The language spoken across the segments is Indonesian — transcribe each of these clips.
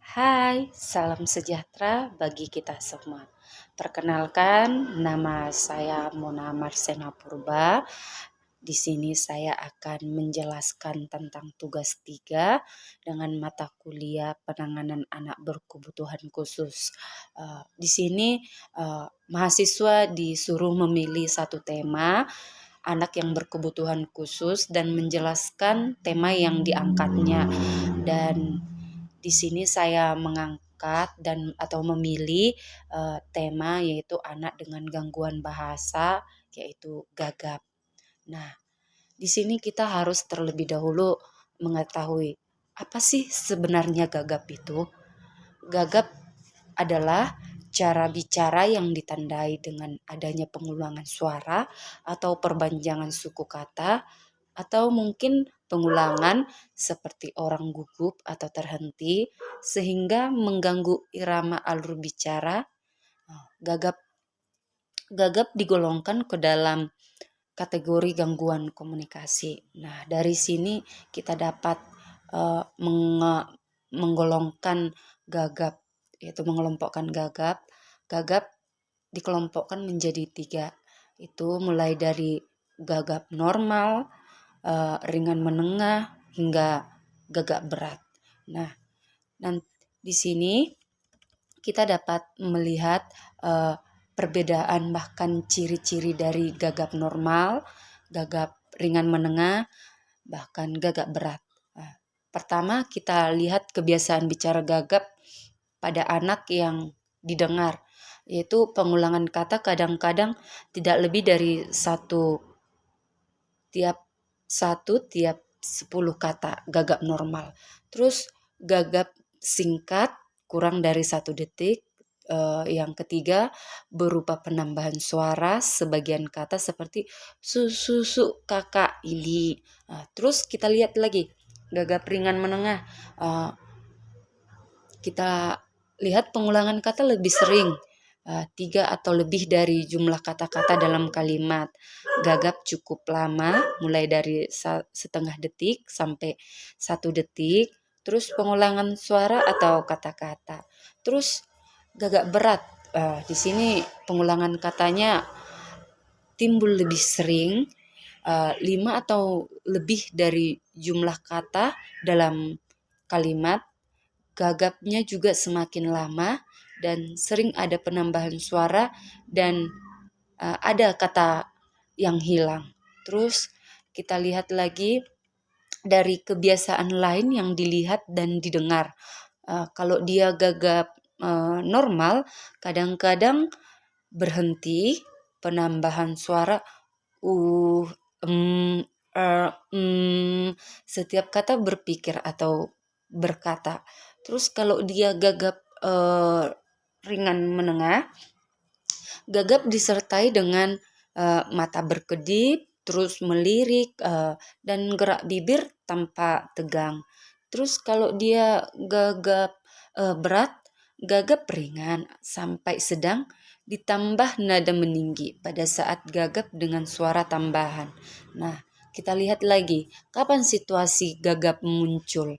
Hai, salam sejahtera bagi kita semua. Perkenalkan, nama saya Mona Marsena Purba. Di sini saya akan menjelaskan tentang tugas 3 dengan mata kuliah penanganan anak berkebutuhan khusus. Di sini mahasiswa disuruh memilih satu tema anak yang berkebutuhan khusus dan menjelaskan tema yang diangkatnya. Dan di sini saya mengangkat dan atau memilih tema yaitu anak dengan gangguan bahasa yaitu gagap. Nah, di sini kita harus terlebih dahulu mengetahui apa sih sebenarnya gagap itu. Gagap adalah cara bicara yang ditandai dengan adanya pengulangan suara atau perpanjangan suku kata atau mungkin pengulangan seperti orang gugup atau terhenti sehingga mengganggu irama alur bicara. Gagap gagap digolongkan ke dalam kategori gangguan komunikasi. Nah, dari sini kita dapat menggolongkan gagap, yaitu mengelompokkan gagap. Gagap dikelompokkan menjadi 3, itu mulai dari gagap normal, ringan menengah, hingga gagap berat. Nah, di sini kita dapat melihat perbedaan bahkan ciri-ciri dari gagap normal, gagap ringan menengah, bahkan gagap berat. Pertama kita lihat kebiasaan bicara gagap pada anak yang didengar, yaitu pengulangan kata kadang-kadang tidak lebih dari tiap 10 kata, gagap normal. Terus gagap singkat kurang dari 1 detik. Yang ketiga berupa penambahan suara sebagian kata seperti susu kakak ini. Terus kita lihat lagi gagap ringan menengah. Kita lihat pengulangan kata lebih sering, 3 atau lebih dari jumlah kata-kata dalam kalimat. Gagap cukup lama, mulai dari setengah detik sampai 1 detik. Terus pengulangan suara atau kata-kata. Terus gagap berat, di sini pengulangan katanya timbul lebih sering, 5 atau lebih dari jumlah kata dalam kalimat. Gagapnya juga semakin lama dan sering ada penambahan suara dan ada kata yang hilang. Terus kita lihat lagi dari kebiasaan lain yang dilihat dan didengar. Kalau dia gagap normal, kadang-kadang berhenti, penambahan suara setiap kata berpikir atau berkata. Terus kalau dia gagap ringan menengah, gagap disertai dengan mata berkedip, terus melirik dan gerak bibir tanpa tegang. Terus kalau dia gagap berat, gagap ringan sampai sedang ditambah nada meninggi pada saat gagap dengan suara tambahan. Nah, kita lihat lagi kapan situasi gagap muncul.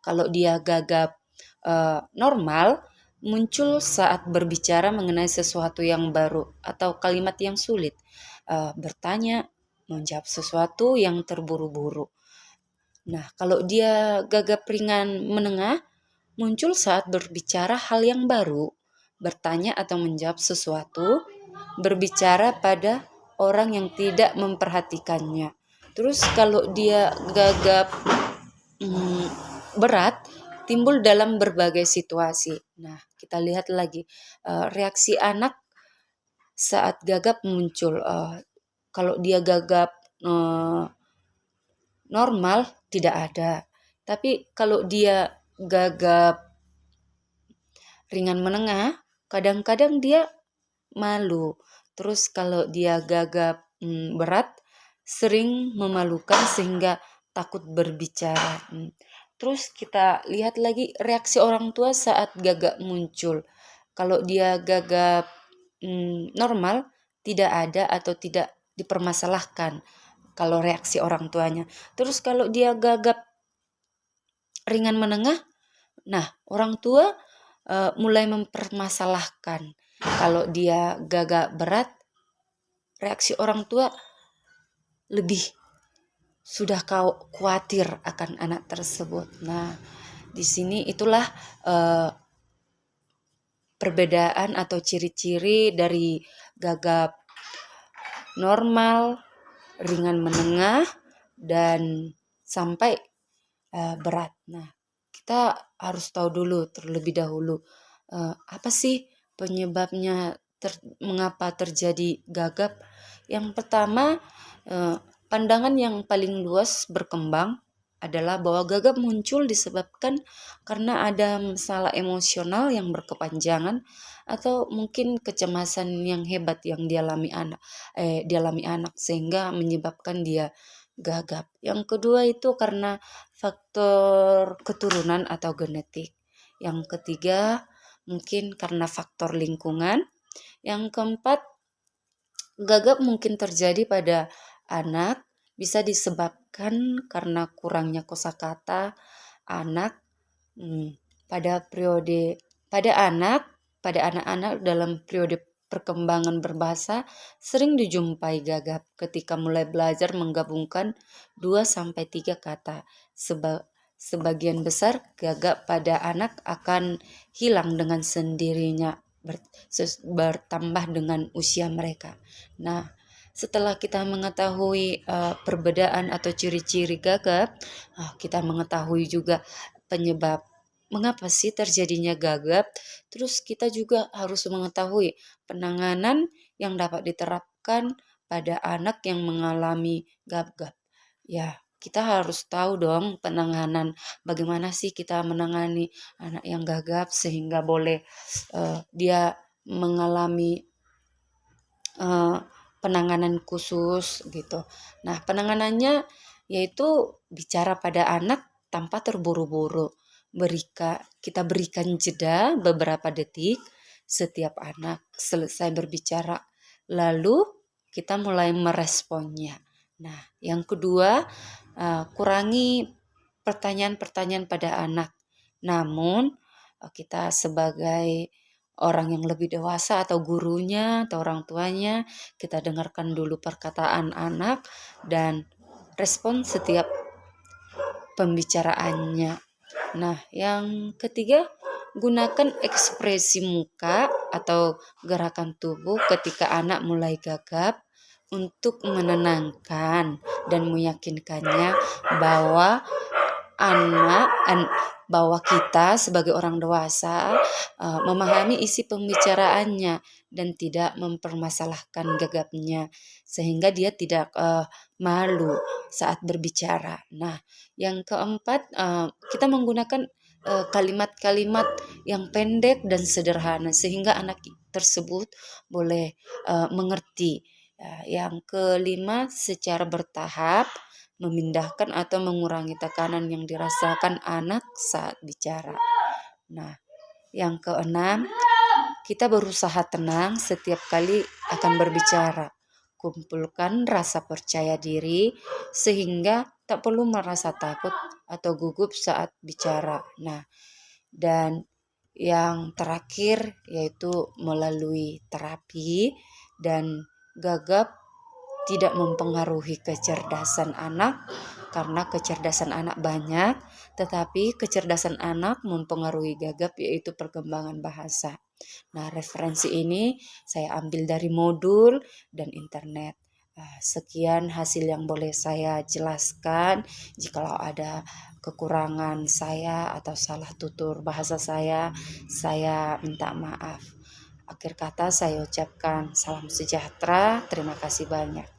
Kalau dia gagap normal, muncul saat berbicara mengenai sesuatu yang baru atau kalimat yang sulit, bertanya, menjawab sesuatu yang terburu-buru. Nah, kalau dia gagap ringan menengah, muncul saat berbicara hal yang baru, bertanya atau menjawab sesuatu, berbicara pada orang yang tidak memperhatikannya. Terus kalau dia gagap berat, timbul dalam berbagai situasi. Nah, kita lihat lagi reaksi anak saat gagap muncul. Kalau dia gagap normal tidak ada. Tapi kalau dia gagap ringan menengah, kadang-kadang dia malu. Terus kalau dia gagap berat, sering memalukan sehingga takut berbicara. Terus kita lihat lagi reaksi orang tua saat gagap muncul. Kalau dia gagap normal, tidak ada atau tidak dipermasalahkan kalau reaksi orang tuanya. Terus kalau dia gagap ringan menengah, Nah, orang tua mulai mempermasalahkan kalau dia gagap berat, reaksi orang tua lebih sudah khawatir akan anak tersebut. Nah, di sini itulah perbedaan atau ciri-ciri dari gagap normal, ringan menengah, dan sampai berat. Nah, kita harus tahu dulu terlebih dahulu apa sih penyebabnya, mengapa terjadi gagap. Yang pertama, pandangan yang paling luas berkembang adalah bahwa gagap muncul disebabkan karena ada masalah emosional yang berkepanjangan atau mungkin kecemasan yang hebat yang dialami anak sehingga menyebabkan dia gagap. Yang kedua itu karena faktor keturunan atau genetik. Yang ketiga mungkin karena faktor lingkungan. Yang keempat, gagap mungkin terjadi pada anak, bisa disebabkan karena kurangnya kosakata anak pada anak-anak dalam periode perkembangan berbahasa sering dijumpai gagap ketika mulai belajar menggabungkan 2 sampai 3 kata. Sebagian besar gagap pada anak akan hilang dengan sendirinya bertambah dengan usia mereka. Nah, setelah kita mengetahui perbedaan atau ciri-ciri gagap, kita mengetahui juga penyebab mengapa sih terjadinya gagap. Terus kita juga harus mengetahui penanganan yang dapat diterapkan pada anak yang mengalami gagap. Ya, kita harus tahu dong penanganan, bagaimana sih kita menangani anak yang gagap sehingga boleh dia mengalami penanganan khusus gitu. Nah, penanganannya yaitu bicara pada anak tanpa terburu-buru. Kita berikan jeda beberapa detik setiap anak selesai berbicara, lalu kita mulai meresponnya. Nah, yang kedua, kurangi pertanyaan-pertanyaan pada anak. Namun, kita sebagai orang yang lebih dewasa atau gurunya atau orang tuanya, kita dengarkan dulu perkataan anak dan respon setiap pembicaraannya. Nah, yang ketiga, gunakan ekspresi muka atau gerakan tubuh ketika anak mulai gagap untuk menenangkan dan meyakinkannya bahwa bahwa kita sebagai orang dewasa memahami isi pembicaraannya dan tidak mempermasalahkan gagapnya sehingga dia tidak malu saat berbicara. Nah, yang keempat, kita menggunakan kalimat-kalimat yang pendek dan sederhana sehingga anak tersebut boleh mengerti. Yang kelima, secara bertahap memindahkan atau mengurangi tekanan yang dirasakan anak saat bicara. Nah, yang keenam, kita berusaha tenang setiap kali akan berbicara. Kumpulkan rasa percaya diri sehingga tak perlu merasa takut atau gugup saat bicara. Nah, dan yang terakhir yaitu melalui terapi, dan gagap tidak mempengaruhi kecerdasan anak karena kecerdasan anak banyak, tetapi kecerdasan anak mempengaruhi gagap yaitu perkembangan bahasa. Nah, referensi ini saya ambil dari modul dan internet. Sekian hasil yang boleh saya jelaskan. Jikalau ada kekurangan saya atau salah tutur bahasa saya minta maaf. Akhir kata saya ucapkan salam sejahtera. Terima kasih banyak.